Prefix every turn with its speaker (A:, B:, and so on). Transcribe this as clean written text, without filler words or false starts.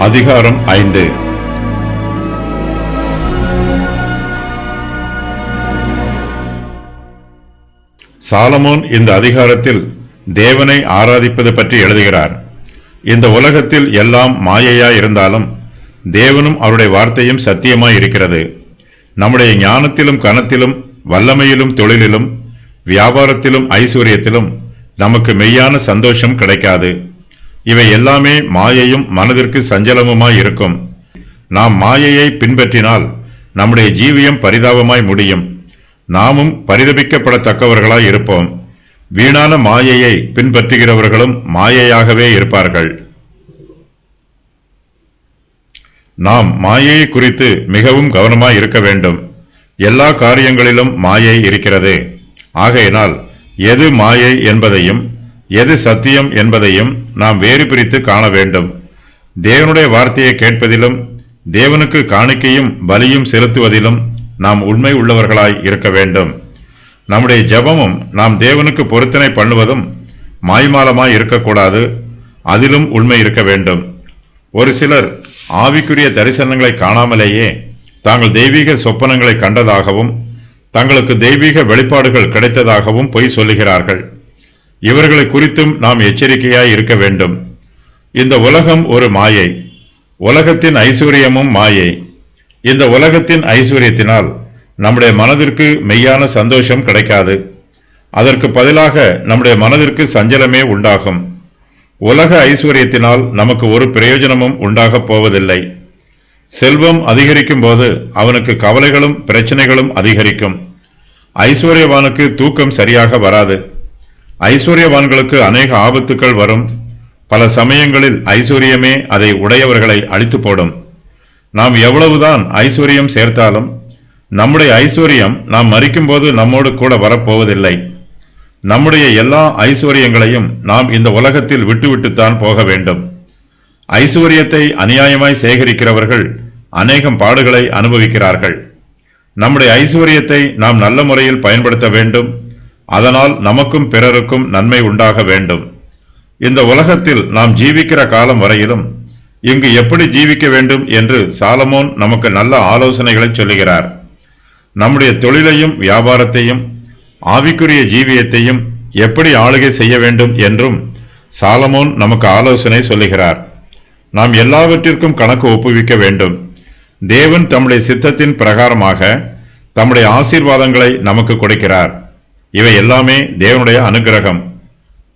A: அதிகாரம் 5. சாலமோன் இந்த அதிகாரத்தில் தேவனை ஆராதிப்பது பற்றி எழுதுகிறார். இந்த உலகத்தில் எல்லாம் மாயையாய் இருந்தாலும் தேவனும் அவருடைய வார்த்தையும் சத்தியமாய் இருக்கிறது. நம்முடைய ஞானத்திலும் கனத்திலும் வல்லமையிலும் தொழிலிலும் வியாபாரத்திலும் ஐஸ்வர்யத்திலும் நமக்கு மெய்யான சந்தோஷம் கிடைக்காது. இவை எல்லாமே மாயையும் மனதிற்கு சஞ்சலமுமாய் இருக்கும். நாம் மாயையை பின்பற்றினால் நம்முடைய ஜீவியம் பரிதாபமாய் முடியும். நாமும் பரிதபிக்கப்படத்தக்கவர்களாய் இருப்போம். வீணான மாயையை பின்பற்றுகிறவர்களும் மாயையாகவே இருப்பார்கள். நாம் மாயையை குறித்து மிகவும் கவனமாய் இருக்க வேண்டும். எல்லா காரியங்களிலும் மாயை இருக்கிறது. ஆகையினால் எது மாயை என்பதையும் எது சத்தியம் என்பதையும் நாம் வேறு பிரித்து காண வேண்டும். தேவனுடைய வார்த்தையை கேட்பதிலும் தேவனுக்கு காணிக்கையும் பலியும் செலுத்துவதிலும் நாம் உண்மை உள்ளவர்களாய் இருக்க வேண்டும். நம்முடைய ஜெபமும் நாம் தேவனுக்கு பொருத்தனை பண்ணுவதும் மாய்மாலமாய் இருக்கக்கூடாது. அதிலும் உண்மை இருக்க வேண்டும். ஒரு சிலர் ஆவிக்குரிய தரிசனங்களை காணாமலேயே தாங்கள் தெய்வீக சொப்பனங்களை கண்டதாகவும் தங்களுக்கு தெய்வீக வெளிப்பாடுகள் கிடைத்ததாகவும் பொய் சொல்லுகிறார்கள். இவர்களை குறித்தும் நாம் எச்சரிக்கையாய் இருக்க வேண்டும். இந்த உலகம் ஒரு மாயை. உலகத்தின் ஐஸ்வர்யமும் மாயை. இந்த உலகத்தின் ஐஸ்வர்யத்தினால் நம்முடைய மனதிற்கு மெய்யான சந்தோஷம் கிடைக்காது. அதற்கு பதிலாக நம்முடைய மனதிற்கு சஞ்சலமே உண்டாகும். உலக ஐஸ்வர்யத்தினால் நமக்கு ஒரு பிரயோஜனமும் உண்டாகப் போவதில்லை. செல்வம் அதிகரிக்கும் போது அவனுக்கு கவலைகளும் பிரச்சனைகளும் அதிகரிக்கும். ஐஸ்வர்யவானுக்கு தூக்கம் சரியாக வராது. ஐஸ்வர்யவான்களுக்கு அநேக ஆபத்துக்கள் வரும். பல சமயங்களில் ஐஸ்வர்யமே அதை உடையவர்களை அழித்து போடும். நாம் எவ்வளவுதான் ஐஸ்வர்யம் சேர்த்தாலும் நம்முடைய ஐஸ்வர்யம் நாம் மரிக்கும்போது நம்மோடு கூட வரப்போவதில்லை. நம்முடைய எல்லா ஐஸ்வர்யங்களையும் நாம் இந்த உலகத்தில் விட்டுவிட்டுத்தான் போக வேண்டும். ஐஸ்வர்யத்தை அநியாயமாய் சேகரிக்கிறவர்கள் அநேகம் பாடுகளை அனுபவிக்கிறார்கள். நம்முடைய ஐஸ்வர்யத்தை நாம் நல்ல முறையில் பயன்படுத்த வேண்டும். அதனால் நமக்கும் பிறருக்கும் நன்மை உண்டாக வேண்டும். இந்த உலகத்தில் நாம் ஜீவிக்கிற காலம் வரையிலும் இங்கு எப்படி ஜீவிக்க வேண்டும் என்று சாலமோன் நமக்கு நல்ல ஆலோசனைகளை சொல்லுகிறார். நம்முடைய தொழிலையும் வியாபாரத்தையும் ஆவிக்குரிய ஜீவியத்தையும் எப்படி ஆளுகை செய்ய வேண்டும் என்றும் சாலமோன் நமக்கு ஆலோசனை சொல்லுகிறார். நாம் எல்லாவற்றிற்கும் கணக்கு ஒப்புவிக்க வேண்டும். தேவன் தம்முடைய சித்தத்தின் பிரகாரமாக தம்முடைய ஆசீர்வாதங்களை நமக்கு கொடுக்கிறார். இவை எல்லாமே தேவனுடைய அனுக்கிரகம்.